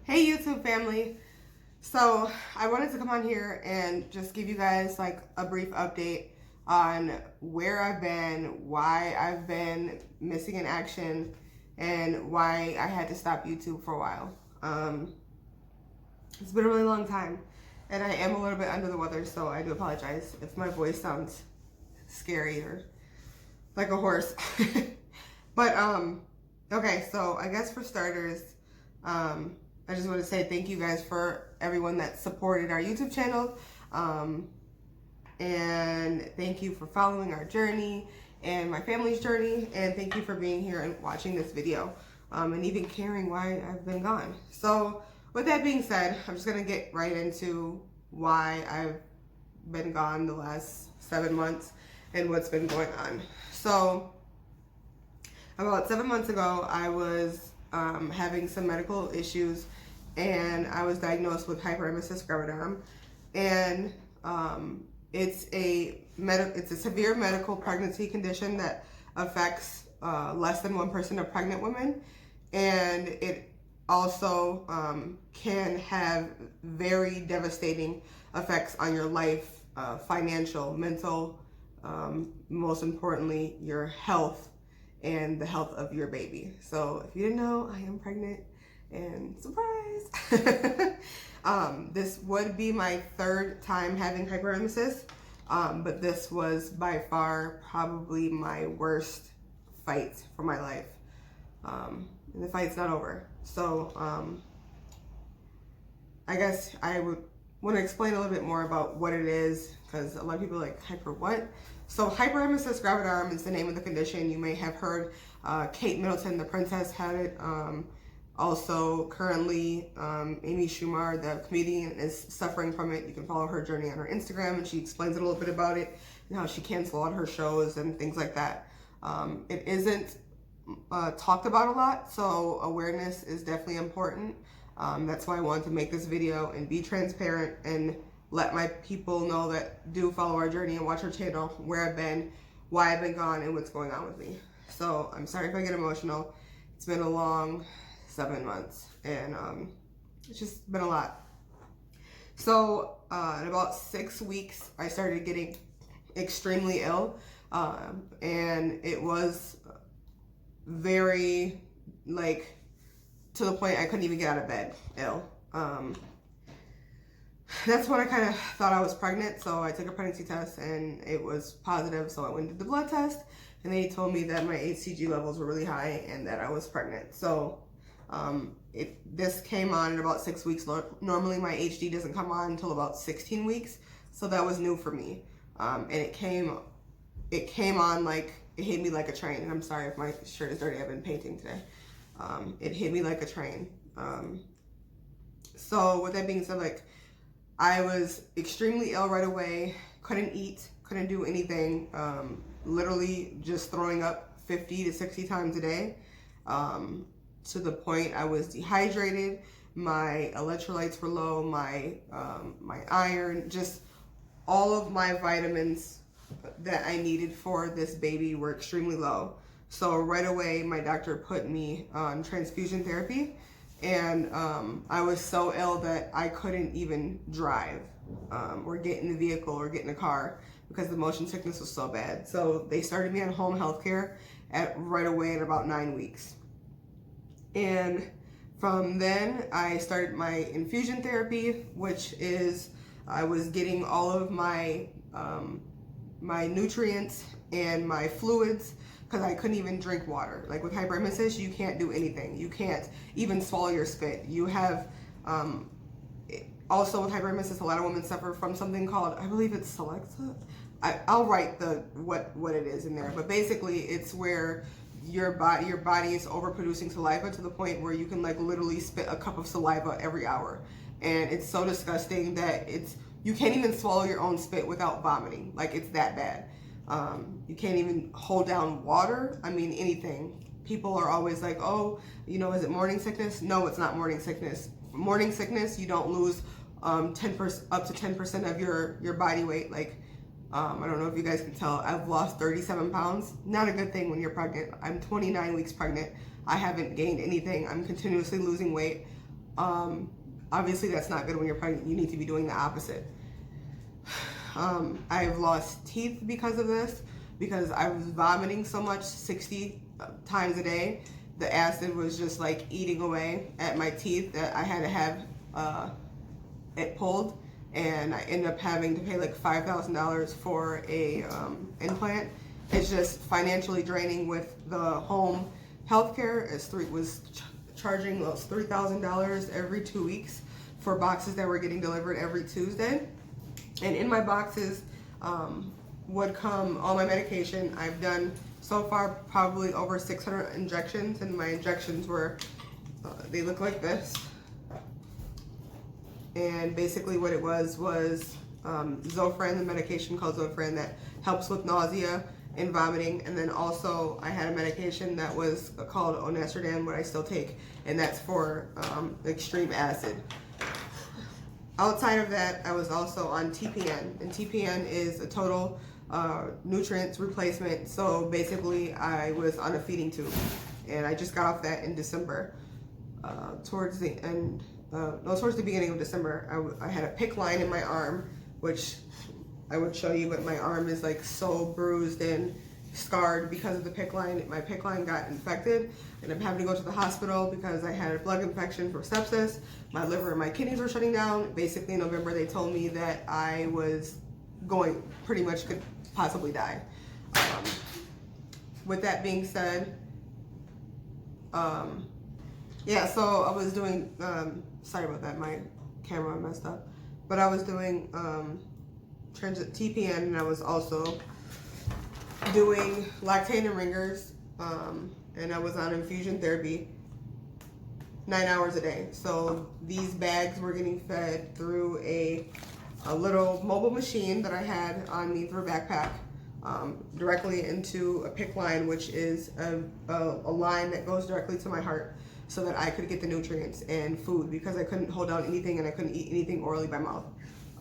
Hey YouTube family. So I wanted to come on here and just give you guys like a brief update on where I've been, why I've been missing in action, and why I had to stop YouTube for a while. It's been a really long time and I am a little bit under the weather, so I do apologize if my voice sounds scary or like a horse. But okay, so I guess for starters, I just want to say thank you guys for everyone that supported our YouTube channel. And thank you for following our journey and my family's journey. And thank you for being here and watching this video. And even caring why I've been gone. So with that being said, I'm just going to get right into why I've been gone the last 7 months and what's been going on. So about 7 months ago, I was having some medical issues, and I was diagnosed with Hyperemesis Gravidarum, and it's a severe medical pregnancy condition that affects less than 1% of pregnant women, and it also can have very devastating effects on your life, financial, mental, most importantly, your health and the health of your baby. So if you didn't know, I am pregnant, and surprise! This would be my third time having hyperemesis, but this was by far probably my worst fight for my life. And the fight's not over. So I guess I would want to explain a little bit more about what it is, because a lot of people are like, hyper what? So Hyperemesis Gravidarum is the name of the condition. You may have heard Kate Middleton, the princess, had it. Also, currently, Amy Schumer, the comedian, is suffering from it. You can follow her journey on her Instagram, and she explains a little bit about it and how she canceled all her shows and things like that. It isn't talked about a lot, so awareness is definitely important. That's why I wanted to make this video and be transparent and let my people know that do follow our journey and watch our channel, where I've been, why I've been gone, and what's going on with me. So I'm sorry if I get emotional. It's been a long 7 months, and it's just been a lot. So in about 6 weeks, I started getting extremely ill, and it was very, like, to the point I couldn't even get out of bed ill. That's when I kind of thought I was pregnant, so I took a pregnancy test and it was positive, so I went and did the blood test, and they told me that my HCG levels were really high and that I was pregnant. So this came on in about 6 weeks. Normally my HD doesn't come on until about 16 weeks, so that was new for me. And it came on like, it hit me like a train, and I'm sorry if my shirt is dirty, I've been painting today. It hit me like a train. So with that being said, like, I was extremely ill right away, couldn't eat, couldn't do anything, literally just throwing up 50 to 60 times a day, to the point I was dehydrated, my electrolytes were low, my iron, just all of my vitamins that I needed for this baby were extremely low. So right away, my doctor put me on transfusion therapy, and I was so ill that I couldn't even drive or get in the vehicle or get in a car because the motion sickness was so bad. So they started me on home health care right away at about 9 weeks. And from then, I started my infusion therapy, which is, I was getting all of my my nutrients and my fluids, because I couldn't even drink water. Like with hyperemesis, you can't do anything. You can't even swallow your spit. You have, also with hyperemesis, a lot of women suffer from something called, I believe it's Selecta. I'll write what it is in there, but basically it's where your body is overproducing saliva to the point where you can like literally spit a cup of saliva every hour. And it's so disgusting that you can't even swallow your own spit without vomiting. Like, it's that bad. You can't even hold down water. I mean, anything. People are always like, oh, you know, is it morning sickness? No, it's not morning sickness. Morning sickness, you don't lose 10% up to 10% of your body weight. Like, I don't know if you guys can tell, I've lost 37 pounds. Not a good thing when you're pregnant. I'm 29 weeks pregnant. I haven't gained anything. I'm continuously losing weight. Obviously that's not good when you're pregnant. You need to be doing the opposite. I've lost teeth because of this, because I was vomiting so much 60 times a day. The acid was just like eating away at my teeth that I had to have it pulled, and I ended up having to pay like $5,000 for a implant. It's just financially draining with the home healthcare. Was charging us $3,000 every 2 weeks for boxes that were getting delivered every Tuesday. And in my boxes would come all my medication. I've done so far probably over 600 injections, and my injections were, they look like this. And basically what it was Zofran, the medication called Zofran that helps with nausea and vomiting. And then also I had a medication that was called onestradam, what I still take, and that's for extreme acid. Outside of that, I was also on TPN, and TPN is a total nutrients replacement. So basically I was on a feeding tube, and I just got off that in December. Towards the beginning of December, I had a PICC line in my arm, which I would show you, but my arm is like so bruised and scarred because of the PICC line. My PICC line got infected, and I'm having to go to the hospital because I had a blood infection for sepsis. My liver and my kidneys were shutting down. Basically in November they told me that I was pretty much could possibly die. With that being said, yeah, so I was doing, sorry about that, my camera messed up, but I was doing transit TPN, and I was also doing lactate and ringers, and I was on infusion therapy 9 hours a day. So these bags were getting fed through a little mobile machine that I had on me through a backpack, directly into a PICC line, which is a line that goes directly to my heart, so that I could get the nutrients and food, because I couldn't hold down anything and I couldn't eat anything orally by mouth.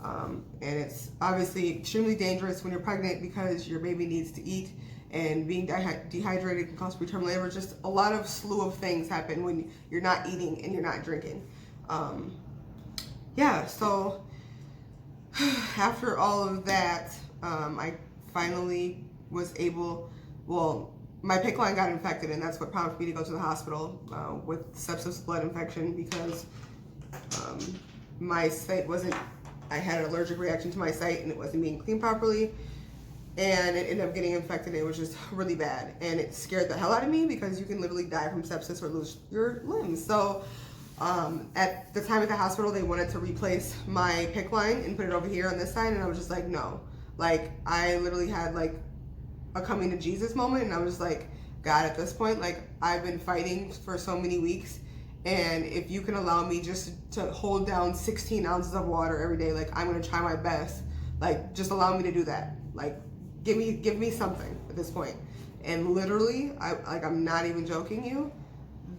And it's obviously extremely dangerous when you're pregnant, because your baby needs to eat, and being dehydrated can cause preterm labor. Just a lot of slew of things happen when you're not eating and you're not drinking. Yeah, so after all of that, I finally was able, my PICC line got infected, and that's what prompted me to go to the hospital with sepsis blood infection, because my site wasn't, I had an allergic reaction to my site, and it wasn't being cleaned properly, and it ended up getting infected. It was just really bad, and it scared the hell out of me, because you can literally die from sepsis or lose your limbs. So at the time at the hospital, they wanted to replace my PICC line and put it over here on this side, and I was just like, no. Like, I literally had like a coming to Jesus moment, and I was like, God, at this point, like, I've been fighting for so many weeks, and if you can allow me just to hold down 16 ounces of water every day, like, I'm gonna try my best. Like, just allow me to do that. Like, give me something at this point. And literally, I'm not even joking you,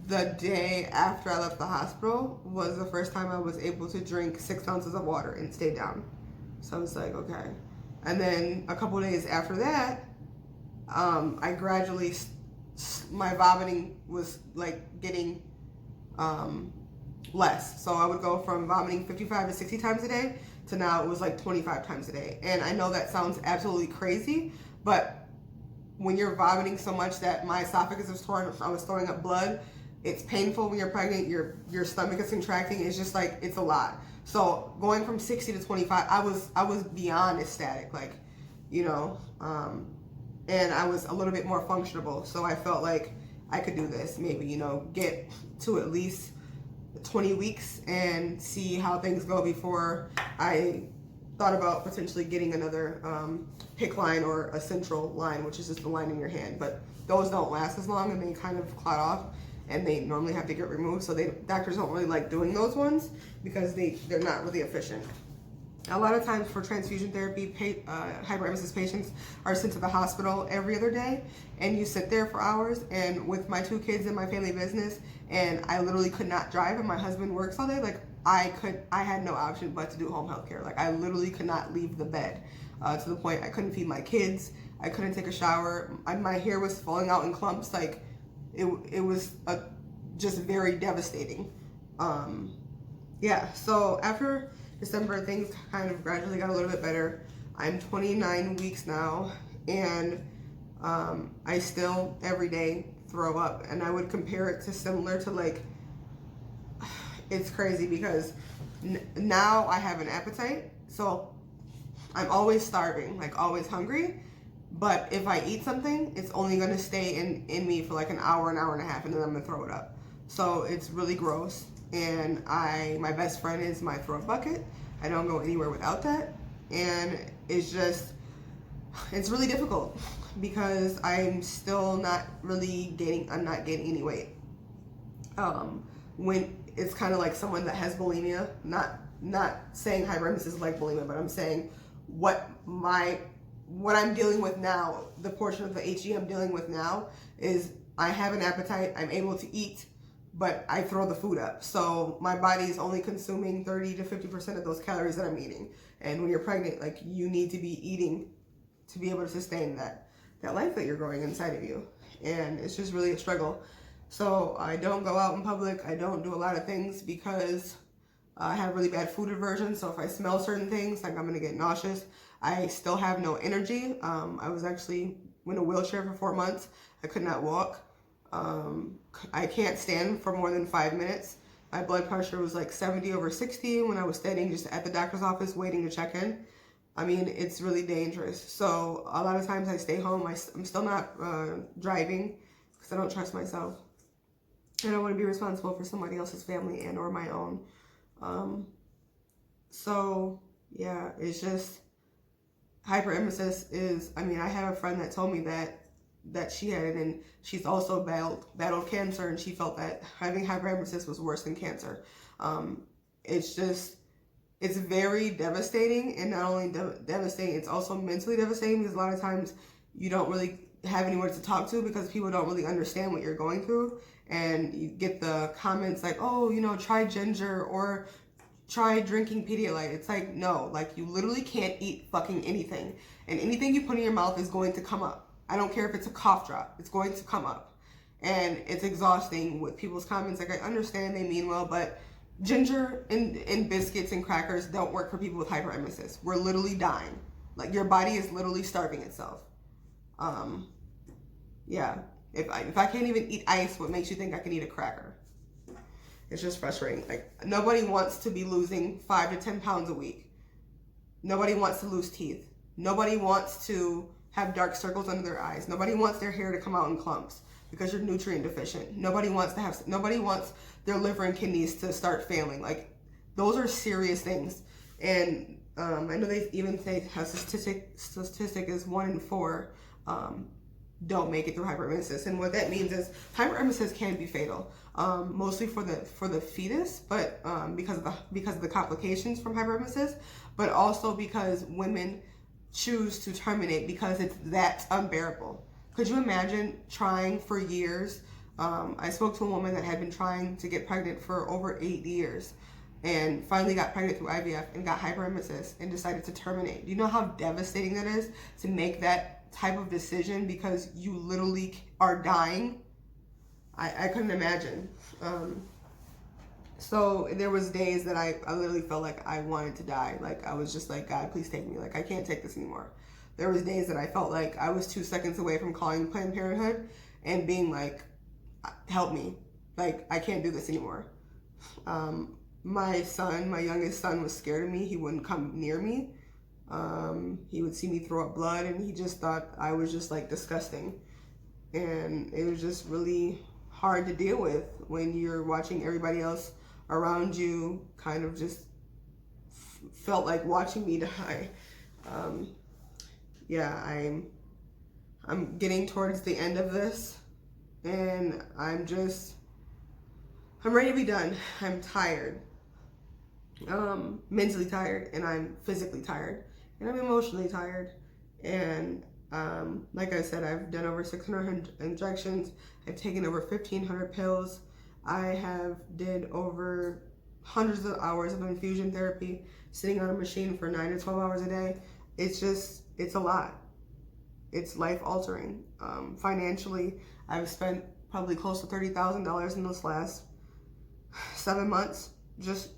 the day after I left the hospital was the first time I was able to drink 6 ounces of water and stay down. So I was like, okay. And then a couple days after that, I gradually, my vomiting was like getting less. So I would go from vomiting 55 to 60 times a day to now it was like 25 times a day. And I know that sounds absolutely crazy, but when you're vomiting so much that my esophagus is torn, I was throwing up blood. It's painful when you're pregnant. Your stomach is contracting. It's just like, it's a lot. So going from 60 to 25, I was beyond ecstatic, like, you know, and I was a little bit more functionable. So I felt like I could do this, maybe, you know, get to at least 20 weeks and see how things go before I thought about potentially getting another PICC line or a central line, which is just the line in your hand. But those don't last as long, and they kind of clot off, and they normally have to get removed. So doctors don't really like doing those ones because they're not really efficient. A lot of times for transfusion therapy, hyperemesis patients are sent to the hospital every other day, and you sit there for hours. And with my 2 kids and my family business, and I literally could not drive, and my husband works all day, like, I had no option but to do home health care. Like, I literally could not leave the bed, to the point I couldn't feed my kids, I couldn't take a shower, my hair was falling out in clumps. Like, it was just very devastating. yeah, so after December, things kind of gradually got a little bit better. I'm 29 weeks now, and I still every day throw up, and I would compare it to similar to like, it's crazy because now I have an appetite, so I'm always starving, like always hungry. But if I eat something, it's only gonna stay in me for like an hour and a half, and then I'm gonna throw it up. So it's really gross. And my best friend is my throw bucket. I don't go anywhere without that. And it's really difficult because I'm still not really I'm not gaining any weight. When it's kind of like someone that has bulimia, not saying hyperemesis is like bulimia, but I'm saying what I'm dealing with now, the portion of the HE I'm dealing with now is I have an appetite, I'm able to eat, but I throw the food up. So my body is only consuming 30 to 50% of those calories that I'm eating. And when you're pregnant, like you need to be eating to be able to sustain that life that you're growing inside of you. And it's just really a struggle. So I don't go out in public. I don't do a lot of things because I have really bad food aversion. So if I smell certain things, like I'm gonna get nauseous. I still have no energy. I was actually in a wheelchair for 4 months. I could not walk. I can't stand for more than 5 minutes. My blood pressure was like 70/60 when I was standing just at the doctor's office waiting to check in. I mean, it's really dangerous. So a lot of times I stay home. I'm still not driving because I don't trust myself. I don't want to be responsible for somebody else's family and or my own. So yeah, it's just hyperemesis is, I mean, I have a friend that told me that she had it, and she's also battled cancer, and she felt that having hyperemesis was worse than cancer. It's very devastating, and not only devastating, it's also mentally devastating because a lot of times you don't really have anyone to talk to because people don't really understand what you're going through, and you get the comments like, oh, you know, try ginger or try drinking Pedialyte. It's like, no, like you literally can't eat fucking anything, and anything you put in your mouth is going to come up. I don't care if it's a cough drop, it's going to come up. And it's exhausting with people's comments. Like, I understand they mean well, but ginger and biscuits and crackers don't work for people with hyperemesis. We're literally dying. Like, your body is literally starving itself. Yeah. If I can't even eat ice, what makes you think I can eat a cracker? It's just frustrating. Like, nobody wants to be losing 5 to 10 pounds a week. Nobody wants to lose teeth. Nobody wants to have dark circles under their eyes. Nobody wants their hair to come out in clumps because you're nutrient deficient. Nobody wants their liver and kidneys to start failing. Like, those are serious things. And I know they even say a statistic is 1 in 4 don't make it through hyperemesis. And what that means is hyperemesis can be fatal, mostly for the fetus, but because of the complications from hyperemesis, but also because women choose to terminate because it's that unbearable. Could you imagine trying for years? I spoke to a woman that had been trying to get pregnant for over 8 years and finally got pregnant through IVF and got hyperemesis and decided to terminate. Do you know how devastating that is to make that type of decision because you literally are dying? I couldn't imagine. So there was days that I literally felt like I wanted to die. Like, I was just like, God, please take me. Like, I can't take this anymore. There was days that I felt like I was 2 seconds away from calling Planned Parenthood and being like, help me. Like, I can't do this anymore. My youngest son was scared of me. He wouldn't come near me. He would see me throw up blood, and he just thought I was just like disgusting. And it was just really hard to deal with when you're watching everybody else around you kind of just felt like watching me die. Yeah, I'm getting towards the end of this, and I'm ready to be done. I'm tired. Mentally tired, and I'm physically tired, and I'm emotionally tired. And like I said, I've done over 600 injections. I've taken over 1,500 pills. I have did over hundreds of hours of infusion therapy, sitting on a machine for 9 to 12 hours a day. It's a lot. It's life altering. Financially, I've spent probably close to $30,000 in those last 7 months just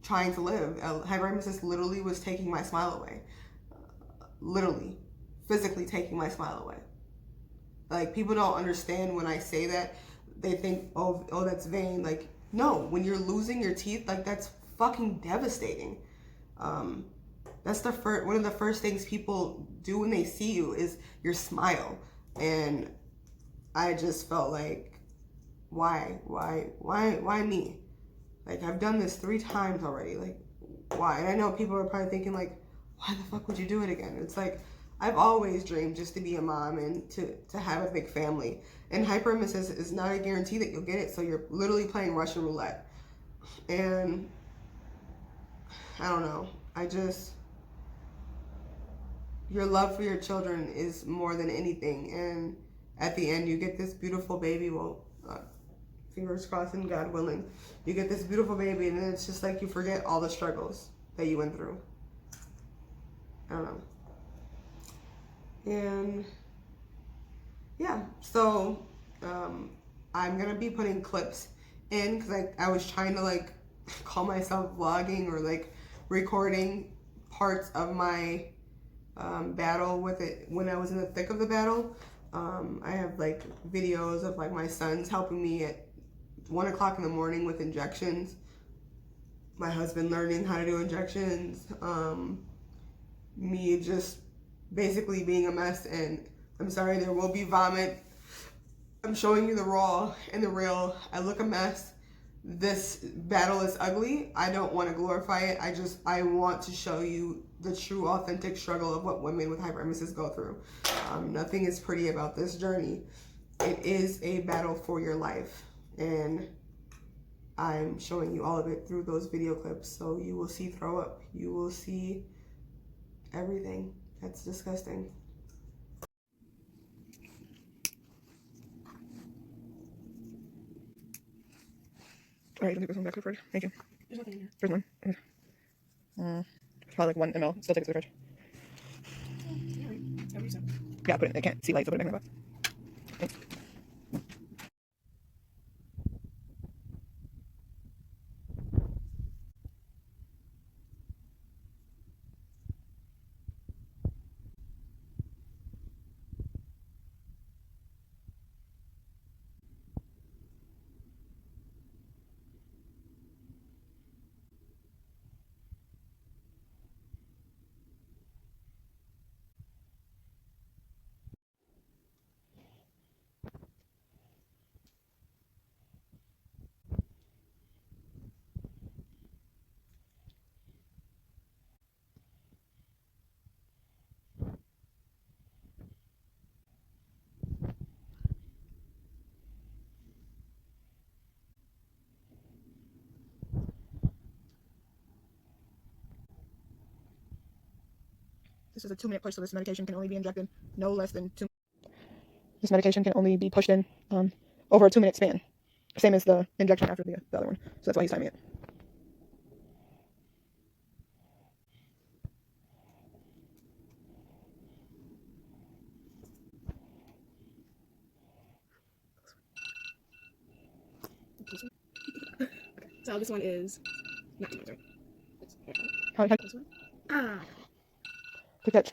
trying to live. Hyperemesis literally was taking my smile away. Literally, physically taking my smile away. Like, people don't understand when I say that. They think, oh, that's vain. Like, no, when you're losing your teeth, like, that's fucking devastating. That's one of the first things people do when they see you is your smile. And I just felt like, why me? Like, I've done this 3 times already. Like, why? And I know people are probably thinking, like, why the fuck would you do it again? It's like, I've always dreamed just to be a mom and to have a big family. And hyperemesis is not a guarantee that you'll get it. So you're literally playing Russian roulette. And I don't know. Your love for your children is more than anything. And at the end, you get this beautiful baby. Well, fingers crossed and God willing, you get this beautiful baby, and then it's just like you forget all the struggles that you went through. I don't know. And yeah, so I'm gonna be putting clips in because I was trying to like call myself vlogging or like recording parts of my battle with it when I was in the thick of the battle. I have like videos of like my sons helping me at 1 o'clock in the morning with injections, my husband learning how to do injections, me just basically being a mess. And I'm sorry, there will be vomit. I'm showing you the raw and the real. I look a mess. This battle is ugly. I don't want to glorify it. I want to show you the true authentic struggle of what women with hyperemesis go through. Nothing is pretty about this journey. It is a battle for your life. And I'm showing you all of it through those video clips. So you will see throw up. You will see everything. That's disgusting. All right, let me put some back to the fridge. Thank you. There's nothing in here. There's one. It's probably like 1 ml. Still take it to the fridge. Yeah, put it in. I can't see light, so put it back in the box. Thanks. This is a 2-minute push, so this medication can only be injected no less than 2. This medication can only be pushed in over a 2-minute span. Same as the injection after the other one. So that's why he's timing it. Okay, so this one is not too much, right? How This one? Good catch.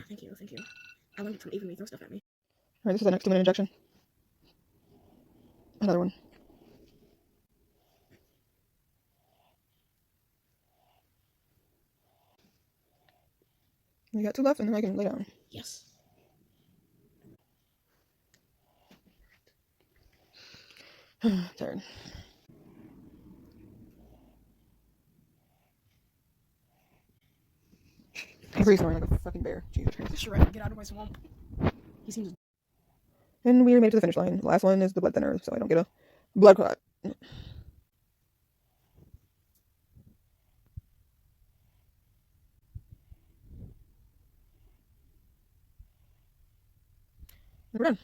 Thank you, thank you. I want to evenly throw stuff at me. Alright, this is the next 2-minute injection. Another one. You got 2 left, and then I can lay down. Yes. Tired. Breathe snoring like a fucking bear. Jesus Christ. Shrek, get out of my swamp. He seems. And we made it to the finish line. The last one is the blood thinner, so I don't get a blood clot. And we're done.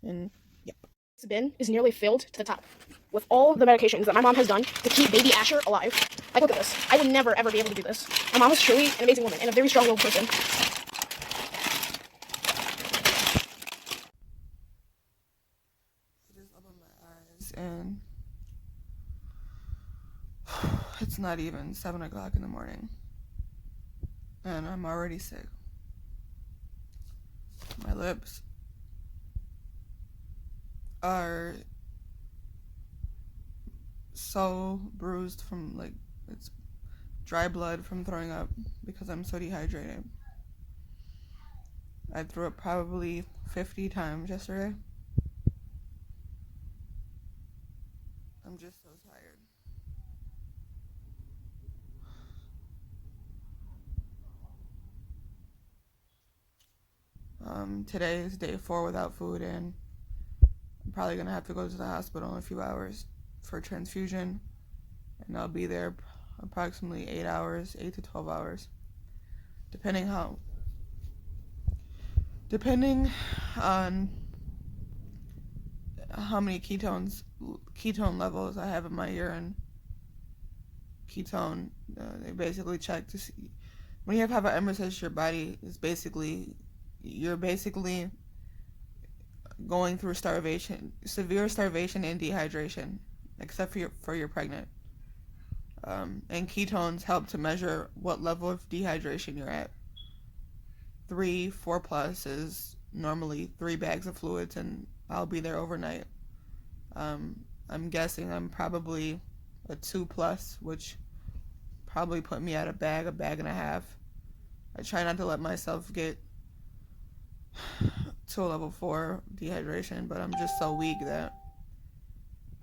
And yeah. This bin is nearly filled to the top with all the medications that my mom has done to keep baby Asher alive. Like, look at this. I would never, ever be able to do this. My mom was truly an amazing woman and a very strong-willed person. Just open my eyes and It's not even 7 o'clock in the morning, and I'm already sick. My lips are so bruised from, like, it's dry blood from throwing up because I'm so dehydrated. I threw up probably 50 times yesterday. I'm just so tired. Today is day 4 without food, and I'm probably gonna have to go to the hospital in a few hours for a transfusion, and I'll be there approximately 8 to 12 hours, depending on how many ketone levels I have in my urine. Ketone, they basically check to see when you have hyperemesis, your body is you're basically going through severe starvation and dehydration, except for you're pregnant. And ketones help to measure what level of dehydration you're at. 3-4 plus is normally 3 bags of fluids, and I'll be there overnight. I'm guessing I'm probably a 2 plus, which probably put me at a bag and a half. I try not to let myself get to a level 4 dehydration, but I'm just so weak that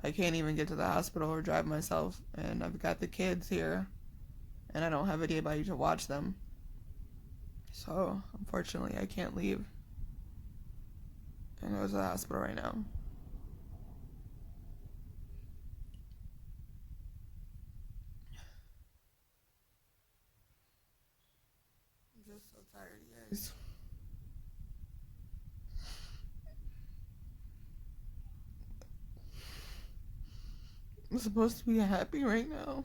I can't even get to the hospital or drive myself, and I've got the kids here, and I don't have anybody to watch them. So, unfortunately, I can't leave and go to the hospital right now. I'm just so tired, you guys. I'm supposed to be happy right now.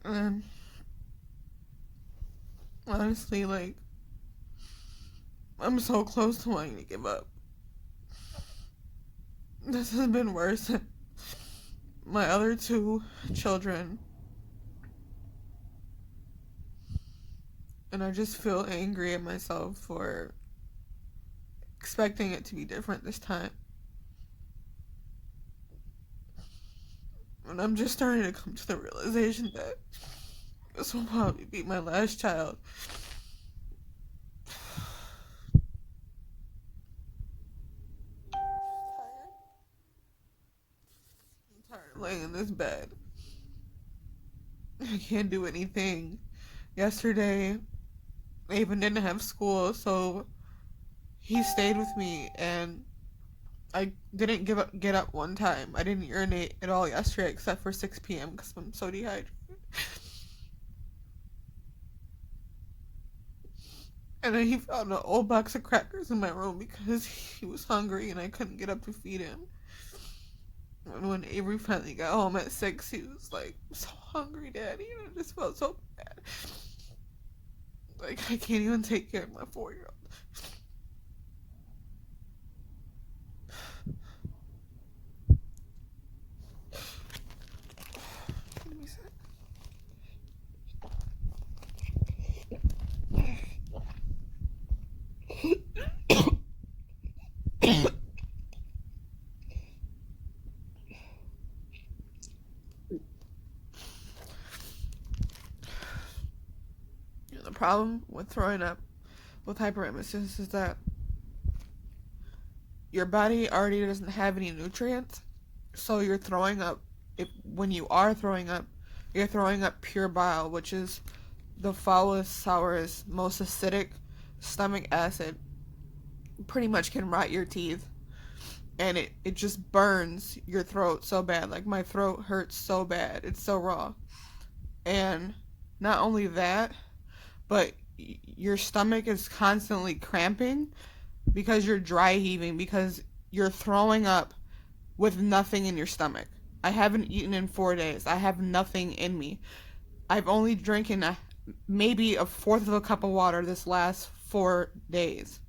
And honestly, like, I'm so close to wanting to give up. This has been worse than my other 2 children. And I just feel angry at myself for expecting it to be different this time. And I'm just starting to come to the realization that this will probably be my last child. I'm tired of laying in this bed. I can't do anything. Yesterday, I even didn't have school, so he stayed with me, and I didn't get up one time. I didn't urinate at all yesterday except for 6 p.m. because I'm so dehydrated. And then he found an old box of crackers in my room because he was hungry and I couldn't get up to feed him. And when Avery finally got home at 6, he was like, "I'm so hungry, Daddy," and I just felt so bad. Like, I can't even take care of my 4-year-old. Give me a sec. The problem with throwing up with hyperemesis is that your body already doesn't have any nutrients, so you're throwing up. When you are throwing up, you're throwing up pure bile, which is the foulest, sourest, most acidic stomach acid. Pretty much can rot your teeth, and it just burns your throat so bad. Like, my throat hurts so bad. It's so raw. And not only that, but your stomach is constantly cramping because you're dry heaving, because you're throwing up with nothing in your stomach. I haven't eaten in 4 days. I have nothing in me. I've only drinking maybe a fourth of a cup of water this last 4 days.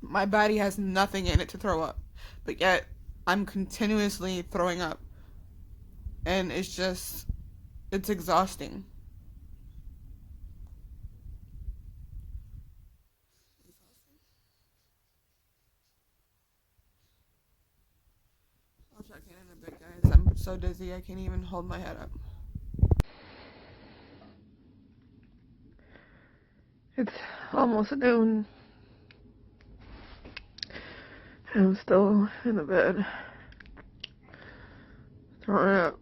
My body has nothing in it to throw up, but yet I'm continuously throwing up. and it's exhausting. I'll check in a bit, guys. I'm so dizzy I can't even hold my head up. It's almost noon. I'm still in the bed, throwing up.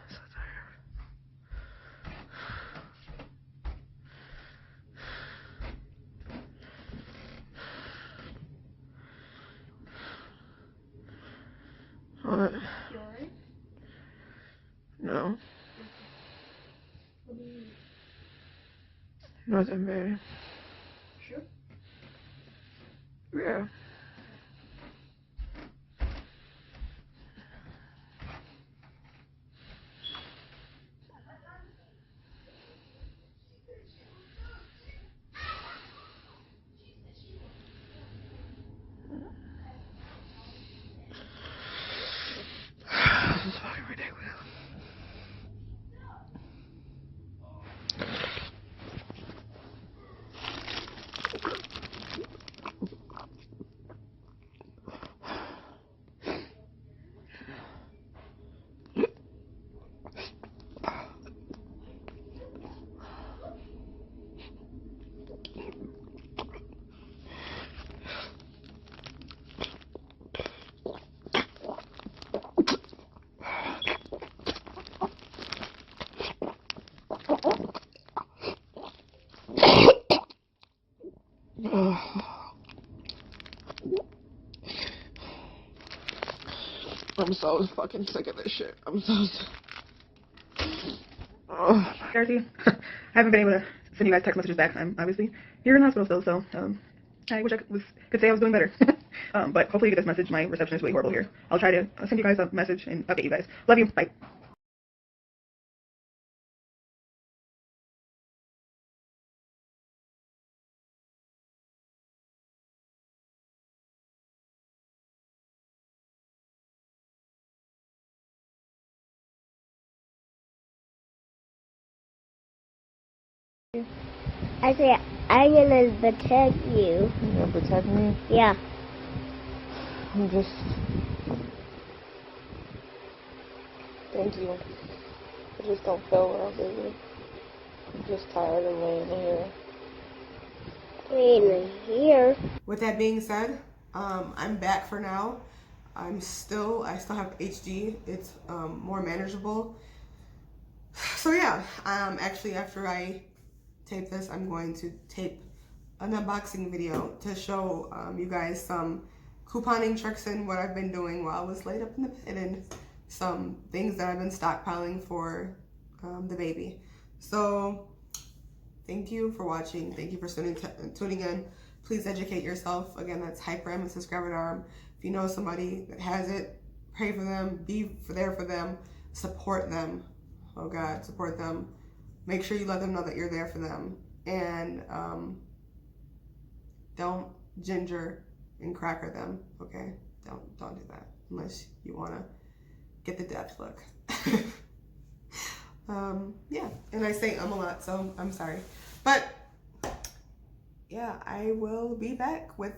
So tired. What? You alright? No. What do you mean? Nothing, baby. Sure? Yeah. This is fucking ridiculous. I'm so fucking sick of this shit. I'm so sick. Darcy, I haven't been able to send you guys text messages back. I'm obviously here in the hospital still, so I wish I could say I was doing better. But hopefully you get this message. My reception is really horrible here. I'll try to send you guys a message and update you guys. Love you. Bye. I say, I'm gonna protect you. You gonna protect me? Yeah. I'm just... Thank you. I just don't feel well, baby. I'm just tired of laying here. Laying here. With that being said, I'm back for now. I still have HD. It's more manageable. So yeah, actually after I tape this, I'm going to tape an unboxing video to show you guys some couponing tricks and what I've been doing while I was laid up in the bed and some things that I've been stockpiling for the baby. So thank you for watching. Thank you for tuning in. Please educate yourself. Again, that's Hyperemesis Gravidarum. If you know somebody that has it, pray for them, be there for them, support them. Oh God, support them. Make sure you let them know that you're there for them. And don't ginger and cracker them, okay? Don't do that unless you want to get the death look. Yeah, and I say a lot, so I'm sorry. But yeah, I will be back with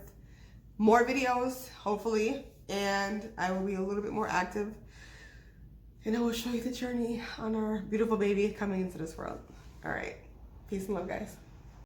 more videos, hopefully, and I will be a little bit more active. And I will show you the journey on our beautiful baby coming into this world. All right. Peace and love, guys.